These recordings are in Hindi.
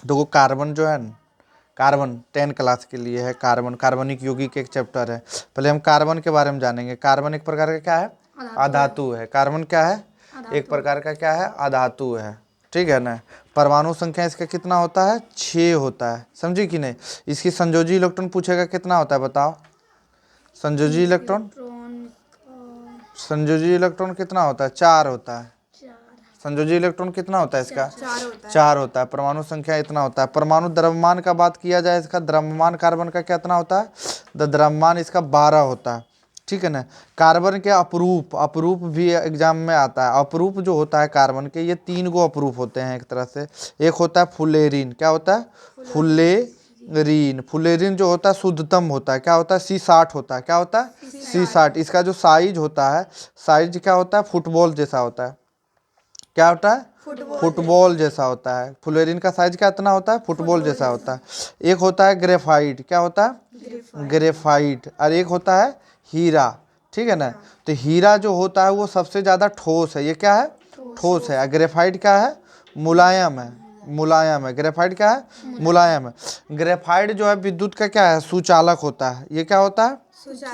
देखो कार्बन जो है न, कार्बन 10 क्लास के लिए है। कार्बन कार्बनिक यौगिक एक चैप्टर है। पहले हम कार्बन के बारे में जानेंगे। कार्बन एक प्रकार का क्या है? अधातु है। कार्बन क्या है? एक प्रकार का क्या है? अधातु है। ठीक है ना। परमाणु संख्या इसका कितना होता है? 6 होता है। समझी कि नहीं? इसकी संयोजी इलेक्ट्रॉन पूछेगा कितना होता है, बताओ। संयोजी इलेक्ट्रॉन, संयोजी इलेक्ट्रॉन कितना होता है? 4 होता है। संयोजी इलेक्ट्रॉन कितना होता है इसका? 4 होता है। परमाणु संख्या इतना होता है। परमाणु द्रव्यमान का बात किया जाए, इसका द्रव्यमान कार्बन का कितना होता है? द्रव्यमान इसका 12 होता है। ठीक है ना। कार्बन के अपरूप, अपरूप भी एग्जाम में आता है। अपरूप जो होता है कार्बन के, ये 3 गो अपरूप होते हैं एक तरह से। एक होता है फुलेरिन। क्या होता है? फुलेरिन। फुलेरिन जो होता है शुद्धतम होता है। क्या होता है? C60 होता है। क्या होता है? C60। इसका जो साइज होता है, साइज क्या होता है? फुटबॉल जैसा होता है। क्या होता है? फुटबॉल जैसा होता है। फ्लोरीन का साइज कितना होता है? फुटबॉल जैसा होता है। एक होता है ग्रेफाइट। क्या होता है? ग्रेफाइट। और एक होता है हीरा। ठीक है ना। तो हीरा जो होता है वो सबसे ज्यादा ठोस है। ये क्या है? ठोस है। और ग्रेफाइट क्या है? मुलायम है। मुलायम है। ग्रेफाइट क्या है? मुलायम है। ग्रेफाइट जो है विद्युत का क्या है? सुचालक होता है। ये क्या होता है?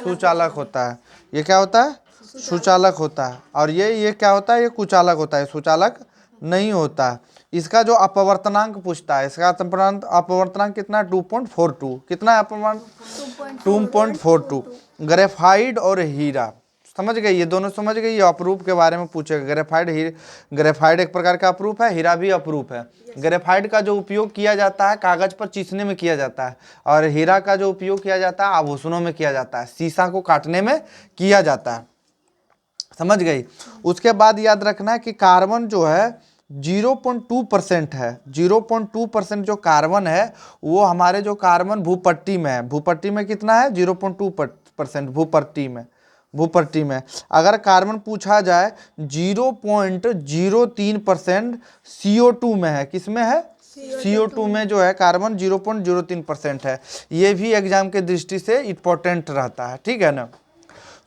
सुचालक होता है। ये क्या होता है? सुचालक होता है। और ये क्या होता है? ये कुचालक होता है। सुचालक नहीं होता है। इसका जो अपवर्तनांक पूछता है, इसका अपवर्तनांक कितना है? 2.42। कितना है अपवर्तनांक? 2.42। ग्रेफाइट और हीरा समझ गए? ये दोनों समझ गए? ये अपरूप के बारे में पूछेगा। ग्रेफाइट एक प्रकार का अपरूप है, हीरा भी अपरूप है। ग्रेफाइट का जो उपयोग किया जाता है कागज पर चीसने में किया जाता है, और हीरा का जो उपयोग किया जाता है आभूषणों में किया जाता है, शीशा को काटने में किया जाता है। समझ गई? उसके बाद याद रखना है कि कार्बन जो है 0.2% है। 0.2% जो कार्बन है वो हमारे जो कार्बन भूपट्टी में है। भूपट्टी में कितना है? 0.2% भूपट्टी में। भूपट्टी में अगर कार्बन पूछा जाए 0.03% CO2 में है। किसमें है? CO2 में जो है कार्बन 0.03% है। ये भी एग्जाम के दृष्टि से इंपॉर्टेंट रहता है। ठीक है ना।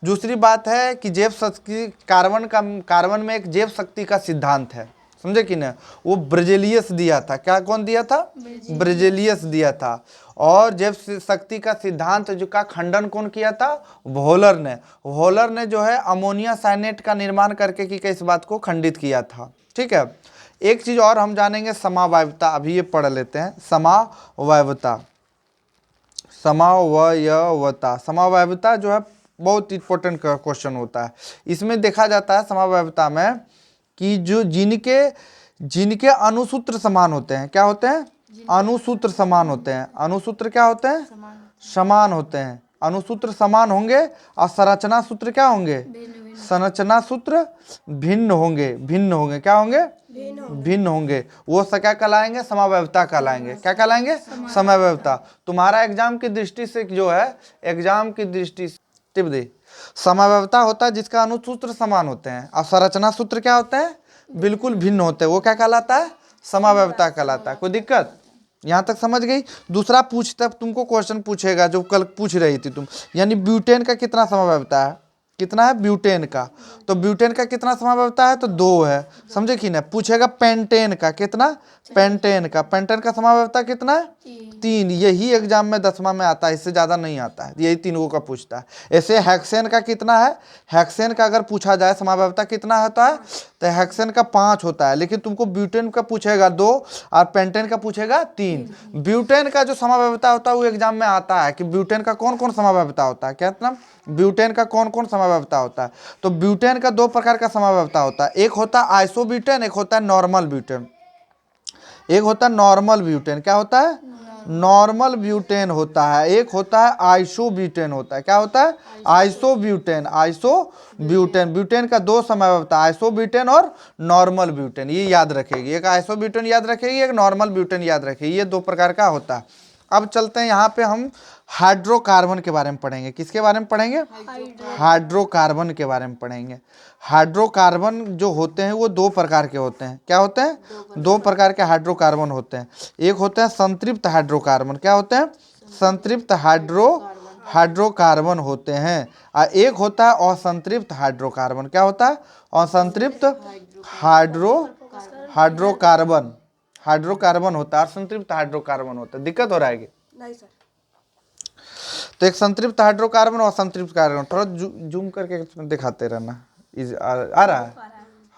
दूसरी बात है कि जैव शक्ति, कार्बन में एक जैव शक्ति का सिद्धांत है। समझे कि ना। वो ब्रिजेलियस दिया था। क्या कौन दिया था? ब्रिजेलियस दिया था। और जैव शक्ति का सिद्धांत जो का खंडन कौन किया था? वोलर ने। वोलर ने जो है अमोनिया साइनेट का निर्माण करके कि इस बात को खंडित किया था। ठीक है। एक चीज और हम जानेंगे, समावयवता। अभी ये पढ़ लेते हैं। समावयवता, समावयवता। समावयवता जो है बहुत इंपॉर्टेंट क्वेश्चन होता है। इसमें देखा जाता है समावयवता में कि जो जिनके जिनके अणुसूत्र समान होते हैं। क्या होते हैं? अणुसूत्र समान होते हैं। अणुसूत्र क्या होते हैं? समान होते हैं। अणुसूत्र समान होंगे और संरचना सूत्र क्या होंगे? संरचना सूत्र भिन्न होंगे। भिन्न होंगे। क्या होंगे? भिन्न होंगे। वो क्या कहलाएंगे? समावयवता कहलाएंगे। क्या कहलाएंगे? समावयवता। तुम्हारा एग्जाम की दृष्टि से जो है, एग्जाम की दृष्टि से टिप दे, समावयवता होता है जिसका अणुसूत्र समान होते हैं, और संरचना सूत्र क्या होते हैं? बिल्कुल भिन्न होते हैं। वो क्या कहलाता है? समावयवता कहलाता है। कोई दिक्कत? यहां तक समझ गई? दूसरा पूछता, तुमको क्वेश्चन पूछेगा जो कल पूछ रही थी तुम, यानी ब्यूटेन का कितना समावयवता है? कितना है ब्यूटेन का? तो ब्यूटेन का कितना समावयवता है? तो 2 है। समझे कि ना। पूछेगा पेंटेन का कितना? पेंटेन का, पेंटेन का समावयवता कितना है? 3। यही एग्जाम में 10वां में आता है, इससे ज्यादा नहीं आता है। यही 3 का पूछता है। ऐसे हेक्सेन का कितना है? हेक्सेन का अगर पूछा जाए समावयवता कितना होता है, तो हेक्सेन का 5 होता है। लेकिन तुमको ब्यूटेन का पूछेगा 2 और पेंटेन का पूछेगा 3। ब्यूटेन का जो समावयवता होता है वो एग्जाम में आता है कि ब्यूटेन का कौन कौन समावयवता होता है। क्या मतलब? ब्यूटेन का कौन कौन समावयवता होता है? तो ब्यूटेन का 2 प्रकार का समावयवता होता है। एक होता है आइसोब्यूटेन, एक होता है नॉर्मल ब्यूटेन। एक होता है नॉर्मल ब्यूटेन। क्या होता है? नॉर्मल ब्यूटेन होता है। एक होता है आइसोब्यूटेन होता है। क्या होता है? आइसोब्यूटेन। आइसोब्यूटेन। ब्यूटेन का 2 समावयवता, आइसोब्यूटेन और नॉर्मल ब्यूटेन। ये याद रखेगी। एक आइसोब्यूटेन याद रखेगी, एक नॉर्मल ब्यूटेन याद रखेगी। ये 2 प्रकार का होता है। अब चलते हैं यहाँ पे हम हाइड्रोकार्बन के बारे में पढ़ेंगे। किसके बारे में पढ़ेंगे? हाइड्रोकार्बन के बारे में पढ़ेंगे। हाइड्रोकार्बन जो होते हैं वो 2 प्रकार के होते हैं। क्या होते हैं? 2 प्रकार के हाइड्रोकार्बन होते हैं। एक होते हैं संतृप्त हाइड्रोकार्बन। क्या होते हैं? संतृप्त हाइड्रोकार्बन होते हैं। और एक होता है असंतृप्त हाइड्रोकार्बन। क्या होता है? असंतृप्त हाइड्रोकार्बन। हाइड्रोकार्बन होता है और संतृप्त हाइड्रोकार्बन होता है। दिक्कत हो रहा है कि नहीं सर। तो एक संतृप्त हाइड्रोकार्बन और असंतृप्त कार्बन, थोड़ा जूम करके दिखाते रहना। आ रहा है?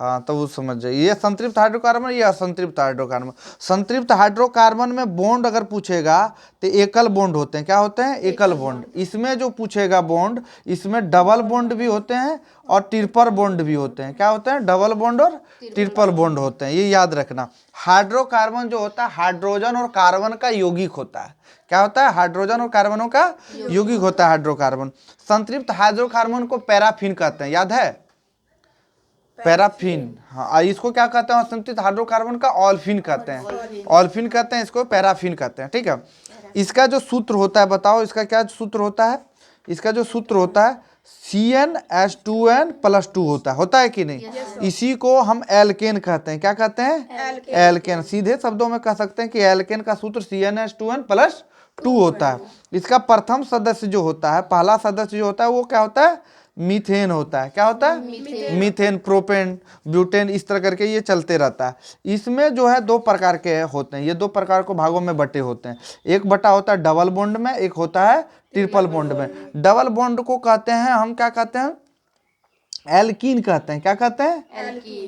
हाँ, तो वो समझ जाइए, ये संतृप्त हाइड्रोकार्बन, ये असंतृप्त हाइड्रोकार्बन। संतृप्त हाइड्रोकार्बन में बॉन्ड अगर पूछेगा तो एकल बॉन्ड होते हैं। क्या होते हैं? एकल बॉन्ड। इसमें जो पूछेगा बॉन्ड, इसमें डबल बॉन्ड भी होते हैं और ट्रिपल बॉन्ड भी होते हैं। क्या होते हैं? डबल बॉन्ड और ट्रिपल बॉन्ड होते हैं, ये याद रखना। हाइड्रोकार्बन जो होता है हाइड्रोजन और कार्बन का यौगिक होता है। क्या होता है? हाइड्रोजन और कार्बनों का यौगिक होता है हाइड्रोकार्बन। संतृप्त हाइड्रोकार्बन को पैराफिन कहते हैं, याद है? पैराफिन। हाँ, इसको क्या कहते हैं? असंतृप्त हाइड्रोकार्बन का ऑल्फिन कहते हैं, ऑल्फिन कहते हैं, इसको पैराफिन कहते हैं। ठीक है, इसका जो सूत्र होता है, बताओ इसका क्या सूत्र होता है? इसका जो सूत्र होता है CnH2n+2 होता है कि नहीं? इसी को हम एल्केन कहते हैं। क्या कहते हैं? एल्केन। सीधे शब्दों में कह सकते हैं कि एल्केन का सूत्र CnH2n+2 होता है। इसका प्रथम सदस्य जो होता है, पहला सदस्य जो होता है, वो क्या होता है? मीथेन होता है। क्या होता है? मीथेन, प्रोपेन, ब्यूटेन, इस तरह करके ये चलते रहता है। इसमें जो है दो प्रकार के होते हैं, ये दो प्रकार को भागों में बटे होते हैं। एक बटा होता है डबल बॉन्ड में, एक होता है ट्रिपल बॉन्ड में। डबल बॉन्ड को कहते हैं हम, क्या कहते हैं? एल्कीन कहते हैं। क्या कहते हैं?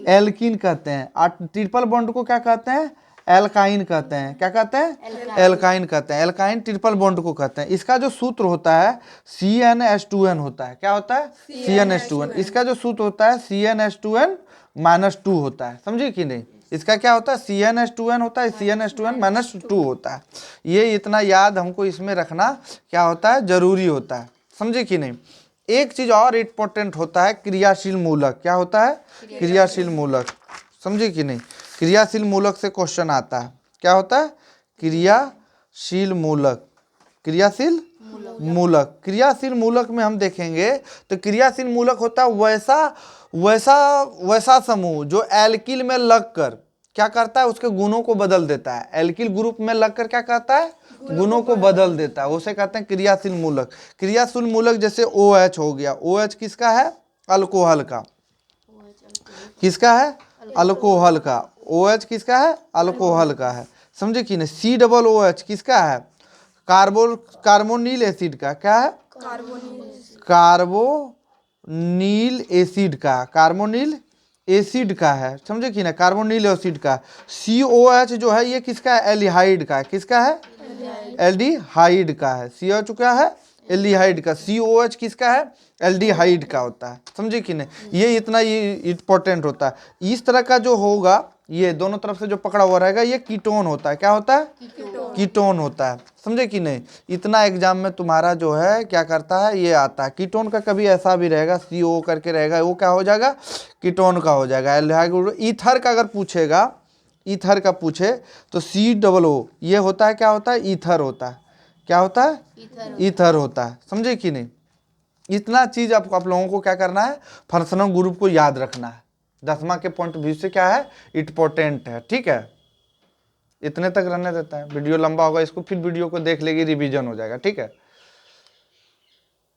एल्कीन कहते हैं। और ट्रिपल बॉन्ड को क्या कहते हैं? एल्काइन कहते हैं। क्या कहते हैं? एल्काइन कहते हैं। एल्काइन ट्रिपल बॉन्ड को कहते हैं। इसका जो सूत्र होता है CnH2n होता है। क्या होता है? CnH2n। इसका जो सूत्र होता है CnH2n-2 होता है। समझे कि नहीं? इसका क्या होता है? CnH2n होता है, CnH2n-2 होता है। ये इतना याद हमको इसमें रखना क्या होता है? जरूरी होता है। समझे कि नहीं? एक चीज और इंपॉर्टेंट होता है, क्रियाशील मूलक। क्या होता है? क्रियाशील मूलक। समझे कि नहीं? क्रियाशील मूलक से क्वेश्चन आता है। क्या होता है? क्रियाशील मूलक। क्रियाशील मूलक। क्रियाशील मूलक में हम देखेंगे तो क्रियाशील मूलक होता है वैसा समूह जो एल्किल में लगकर क्या करता है? उसके गुणों को बदल देता है। एल्किल ग्रुप में लगकर क्या करता है? गुणों को बदल देता है, उसे कहते हैं क्रियाशील मूलक। क्रियाशील मूलक जैसे OH हो गया। OH किसका है? अल्कोहल का। किसका है? अल्कोहल का। OH किसका है? अल्कोहल का है। समझे कि नहीं? COOH किसका है? कार्बोनिल एसिड का। क्या है? कार्बोनिल एसिड का। कार्बोनिल एसिड का है। समझे कि ना? कार्बोनिल एसिड का। COH जो है ये किसका है? एल्डिहाइड का है। किसका है? एल्डिहाइड का है। COH क्या है? एल्डिहाइड का। COH किसका है? एल्डिहाइड का होता है। समझे कि नहीं? ये इतना इंपॉर्टेंट होता है। इस तरह का जो होगा, ये दोनों तरफ से जो पकड़ा हुआ रहेगा, ये कीटोन होता है। क्या होता है? कीटोन होता है। समझे कि नहीं? इतना एग्जाम में तुम्हारा जो है क्या करता है, ये आता है। कीटोन का कभी ऐसा भी रहेगा CO करके रहेगा, वो क्या हो जाएगा? कीटोन का हो जाएगा। ईथर का अगर पूछेगा, ईथर का पूछे तो COO, ये होता है, क्या होता है? ईथर होता है। क्या होता है? ईथर होता है। समझे कि नहीं? इतना चीज आप लोगों को क्या करना है? फंक्शनल ग्रुप को याद रखना है। 10वां के पॉइंट ऑफ व्यू से क्या है? इंपॉर्टेंट है। ठीक है, इतने तक रहने देता है। वीडियो लंबा होगा, इसको फिर वीडियो को देख लेगी, रिवीजन हो जाएगा। ठीक है।